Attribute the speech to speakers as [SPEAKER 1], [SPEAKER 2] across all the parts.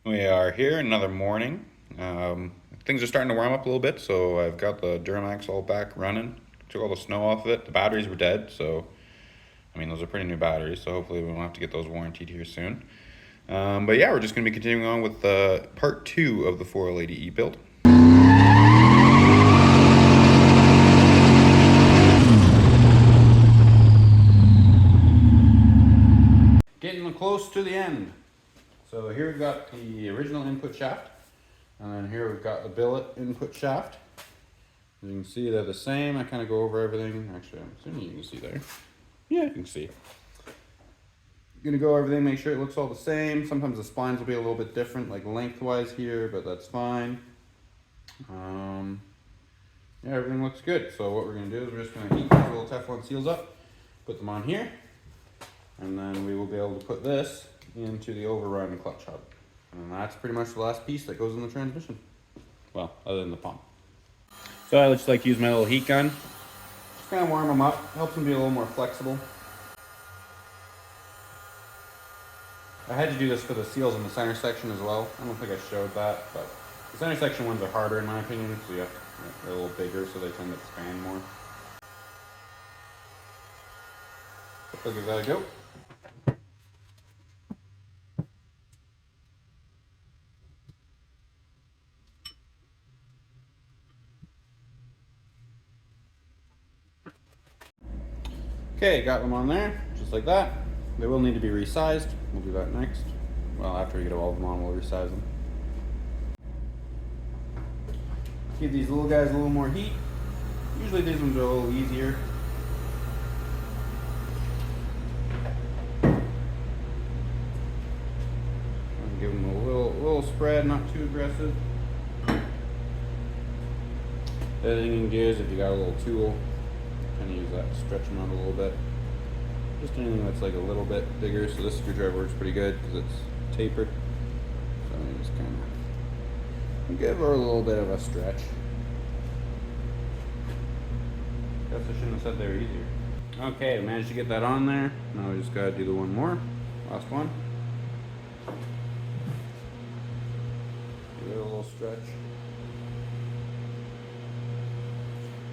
[SPEAKER 1] We are here, another morning. Things are starting to warm up a little bit, so I've got the Duramax all back running. Took all the snow off of it. The batteries were dead, so I mean, those are pretty new batteries, so hopefully we won't have to get those warranted here soon. But yeah, we're just going to be continuing on with part two of the 480E build. Getting close to the end. So here we've got the original input shaft, and then here we've got the billet input shaft. As you can see, they're the same. I kind of go over everything. Actually, I'm assuming you can see there. Yeah, you can see. Gonna go over everything, make sure it looks all the same. Sometimes the splines will be a little bit different, like lengthwise here, but that's fine. Yeah, everything looks good. So what we're gonna do is we're just gonna heat these little Teflon seals up, put them on here, and then we will be able to put this into the overrun clutch hub. And that's pretty much the last piece that goes in the transmission. Well, other than the pump. So I just like to use my little heat gun. Just kind of warm them up, helps them be a little more flexible. I had to do this for the seals in the center section as well. I don't think I showed that, but the center section ones are harder in my opinion, so they're a little bigger, so they tend to expand more. So give that a go. Okay, got them on there, just like that. They will need to be resized. We'll do that next. Well, after we get all of them on, we'll resize them. Give these little guys a little more heat. Usually these ones are a little easier. Give them a little spread, not too aggressive. The other thing you can do is if you got a little tool, kind of use that to stretch them out a little bit. Just anything that's like a little bit bigger. So this screwdriver works pretty good because it's tapered. So you just kind of give her a little bit of a stretch. Guess I shouldn't have said they were easier. Okay, managed to get that on there. Now we just gotta do the one more. Last one. Give it a little stretch.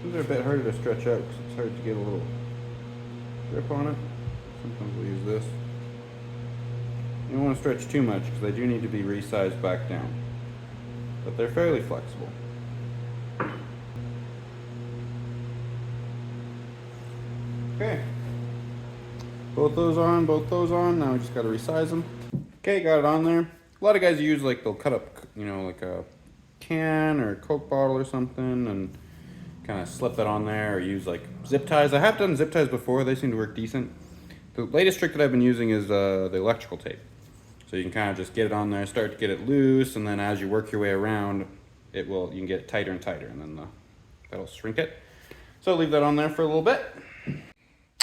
[SPEAKER 1] These are a bit harder to stretch out because it's hard to get a little grip on it. Sometimes we'll use this. You don't want to stretch too much because they do need to be resized back down. But they're fairly flexible. Okay. Both those on. Now we just got to resize them. Okay, got it on there. A lot of guys use they'll cut up, like a can or a Coke bottle or something and kind of slip that on there, or use like zip ties. I have done zip ties before. They seem to work decent. The latest trick that I've been using is the electrical tape. So you can kind of just get it on there, start to get it loose, and then as you work your way around, you can get it tighter and tighter, and then that'll shrink it. So leave that on there for a little bit.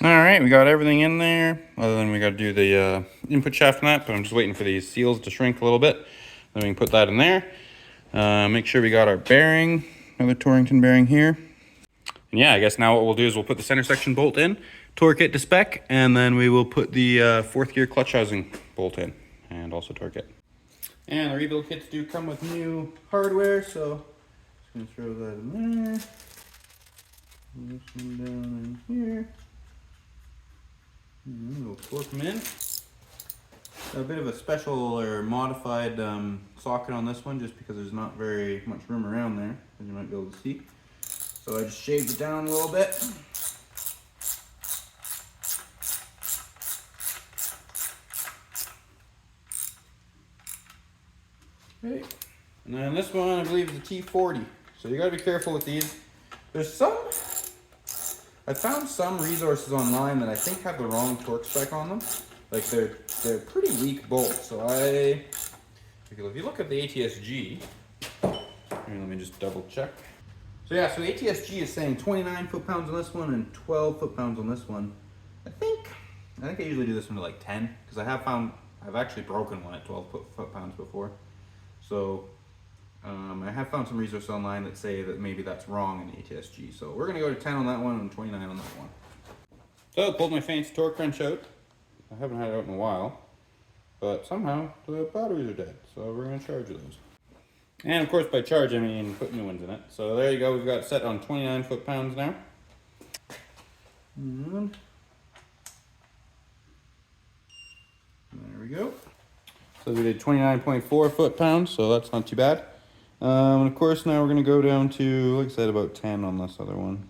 [SPEAKER 1] All right, we got everything in there, other than we got to do the input shaft on that, but I'm just waiting for these seals to shrink a little bit. Then we can put that in there. Make sure we got our bearing, another Torrington bearing here. And yeah, I guess now what we'll do is we'll put the center section bolt in, torque it to spec, and then we will put the fourth gear clutch housing bolt in, and also torque it. And the rebuild kits do come with new hardware, so just gonna throw that in there. This one down in here. And we'll torque them in. Got a bit of a special or modified socket on this one, just because there's not very much room around there, as you might be able to see. So I just shaved it down a little bit. Okay. And then this one, I believe, is the T40. So you gotta be careful with these. I found some resources online that I think have the wrong torque spec on them. Like they're pretty weak bolts. So if you look at the ATSG, here, let me just double check. So yeah, so the ATSG is saying 29 foot-pounds on this one and 12 foot-pounds on this one. I think I usually do this one to like 10, because I've actually broken one at 12 foot-pounds before. So I have found some resources online that say that maybe that's wrong in the ATSG. So we're gonna go to 10 on that one and 29 on that one. So I pulled my fancy torque wrench out. I haven't had it out in a while. but somehow the batteries are dead, so we're gonna charge those. And of course by charge I mean put new ones in it. So there you go, we've got it set on 29 foot-pounds now. And there we go. So we did 29.4 foot-pounds, so that's not too bad. And of course now we're gonna go down to, like I said, about 10 on this other one.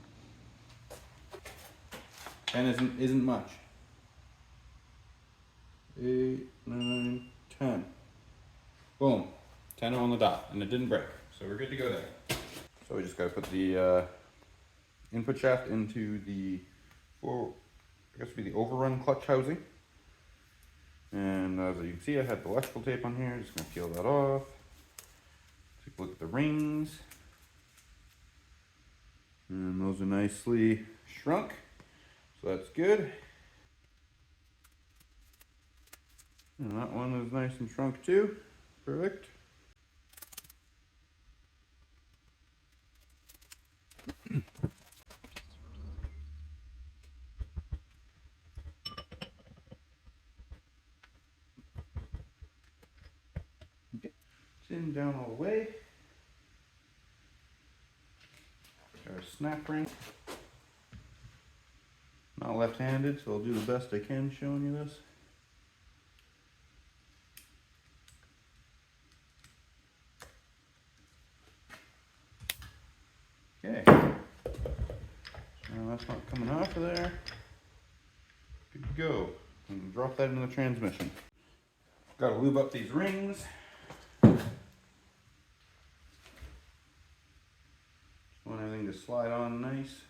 [SPEAKER 1] 10 isn't much. 8, 9, 10. Boom. 10 on the dot, and it didn't break. So we're good to go there. So we just gotta put the input shaft into the, I guess it'd be the overrun clutch housing. And as you can see, I had the electrical tape on here. Just gonna peel that off. Take a look at the rings. And those are nicely shrunk. So that's good. And that one is nice and shrunk too. Perfect. Okay. It's down all the way. Our snap ring. Not left-handed, so I'll do the best I can showing you this. Okay. Now that's not coming off of there. Good to go. And drop that into the transmission. Got to lube up these rings. Just want everything to slide on nice.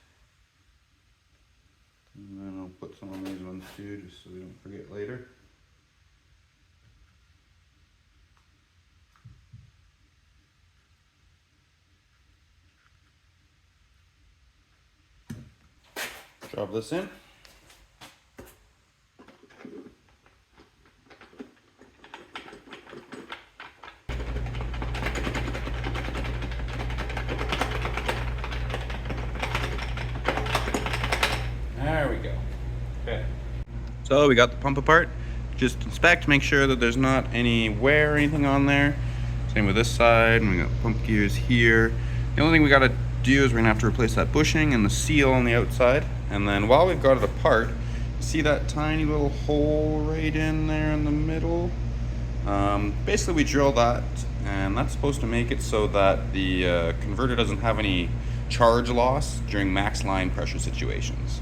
[SPEAKER 1] And then I'll put some on these ones too, just so we don't forget later. Drop this in. There we go. Okay. So we got the pump apart. Just inspect, make sure that there's not any wear or anything on there. Same with this side, and we got pump gears here. The only thing we gotta do is we're gonna have to replace that bushing and the seal on the outside. And then while we've got it apart, see that tiny little hole right in there in the middle? Basically we drill that, and that's supposed to make it so that the converter doesn't have any charge loss during max line pressure situations.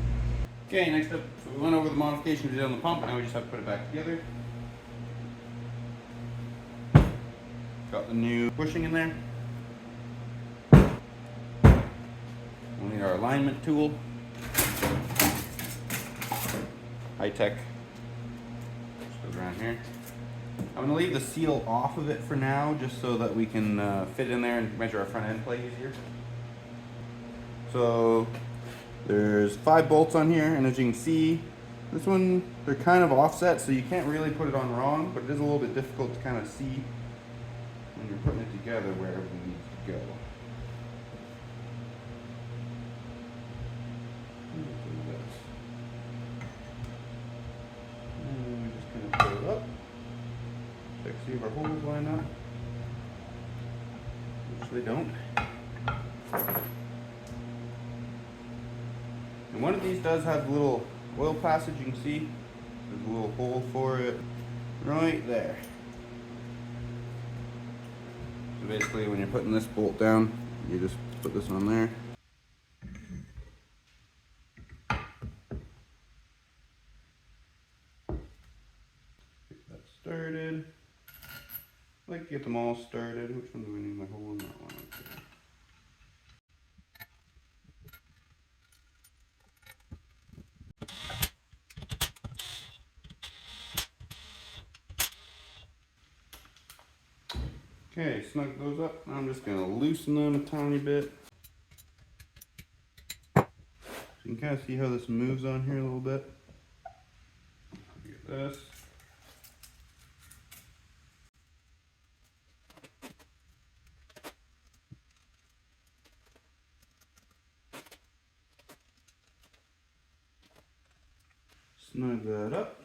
[SPEAKER 1] Okay, next up, so we went over the modifications we did on the pump, now we just have to put it back together. Got the new bushing in there. We'll need our alignment tool. High tech. Just goes around here. I'm gonna leave the seal off of it for now, just so that we can fit in there and measure our front end plate easier. So there's 5 bolts on here, and as you can see, this one, they're kind of offset, so you can't really put it on wrong, but it is a little bit difficult to kind of see when you're putting it together where everything needs to go. And we just kind of pull it up. Check to see if our holes line up. Which they don't. And one of these does have a little oil passage, you can see. There's a little hole for it right there. So basically when you're putting this bolt down, you just put this on there. Get that started. I like to get them all started. Which one do we need my hole in? That one. Okay, snug those up. Now I'm just going to loosen them a tiny bit. So you can kind of see how this moves on here a little bit. Get this. Snug that up.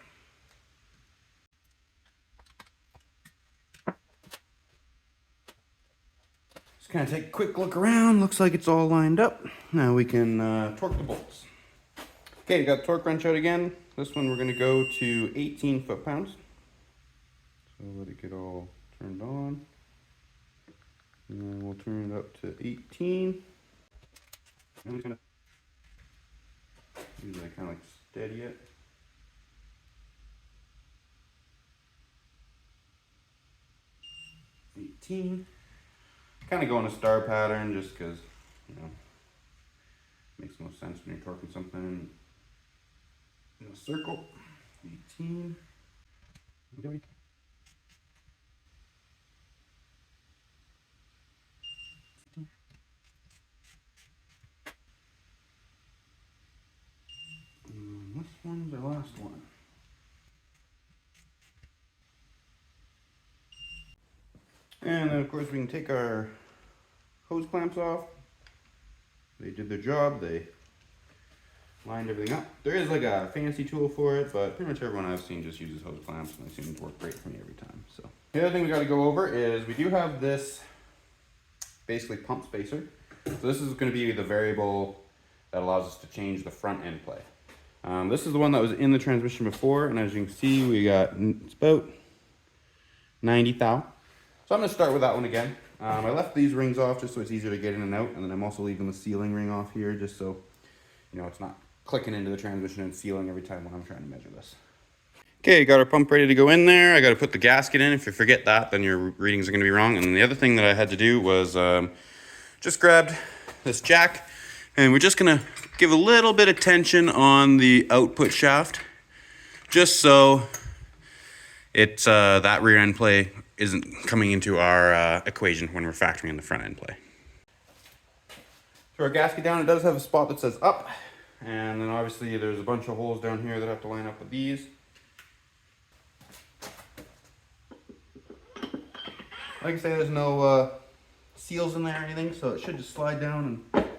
[SPEAKER 1] Just kind of take a quick look around. Looks like it's all lined up. Now we can torque the bolts. Okay, got the torque wrench out again. This one we're going to go to 18 foot-pounds. So let it get all turned on. And then we'll turn it up to 18. And we're going to usually kind of like steady it. Kind of go in a star pattern just because, you know, makes no sense when you're torquing something in a circle. 18. And this one's our last one. And then of course we can take our hose clamps off. They did their job, they lined everything up. There is like a fancy tool for it, but pretty much everyone I've seen just uses hose clamps and they seem to work great for me every time. So the other thing we got to go over is we do have this basically pump spacer. So this is going to be the variable that allows us to change the front end play. This is the one that was in the transmission before, and as you can see we got, it's about 90 thou. So I'm going to start with that one again. I left these rings off just so it's easier to get in and out, and then I'm also leaving the sealing ring off here just so, you know, it's not clicking into the transmission and sealing every time when I'm trying to measure this. Okay, got our pump ready to go in there. I got to put the gasket in. If you forget that, then your readings are going to be wrong. And then the other thing that I had to do was just grabbed this jack, and we're just going to give a little bit of tension on the output shaft, just so it's that rear end play isn't coming into our equation when we're factoring in the front end play. So our gasket down, it does have a spot that says up, and then obviously there's a bunch of holes down here that have to line up with these. Like I say, there's no seals in there or anything, so it should just slide down and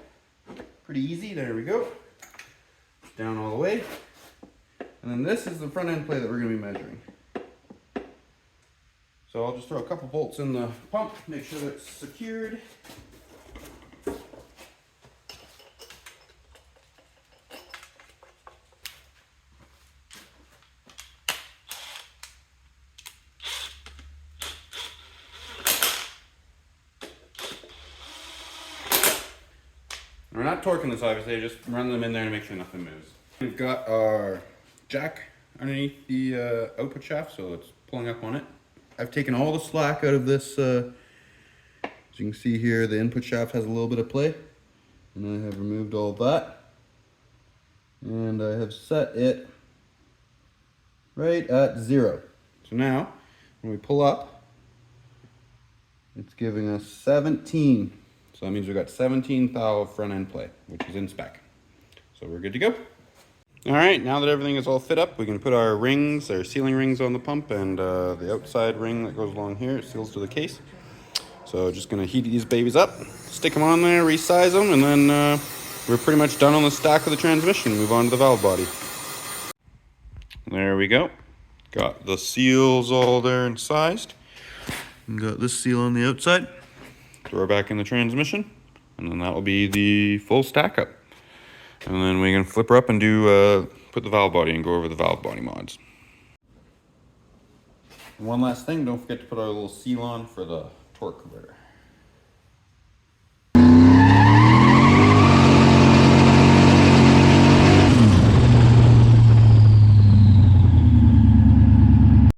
[SPEAKER 1] pretty easy. There we go. Down all the way. And then this is the front end play that we're going to be measuring. So I'll just throw a couple bolts in the pump, make sure that it's secured. We're not torquing this obviously, just run them in there to make sure nothing moves. We've got our jack underneath the output shaft, so it's pulling up on it. I've taken all the slack out of this. As you can see here, the input shaft has a little bit of play, and I have removed all of that. And I have set it right at 0. So now, when we pull up, it's giving us 17. So that means we've got 17 thou of front end play, which is in spec. So we're good to go. All right, now that everything is all fit up, we can put our rings, our sealing rings on the pump, and the outside ring that goes along here, it seals to the case. So just gonna heat these babies up, stick them on there, resize them, and then we're pretty much done on the stack of the transmission. Move on to the valve body. There we go. Got the seals all there and sized. And got this seal on the outside. Throw it back in the transmission, and then that will be the full stack up. And then we can flip her up and do put the valve body and go over the valve body mods. One last thing, don't forget to put our little seal on for the torque converter.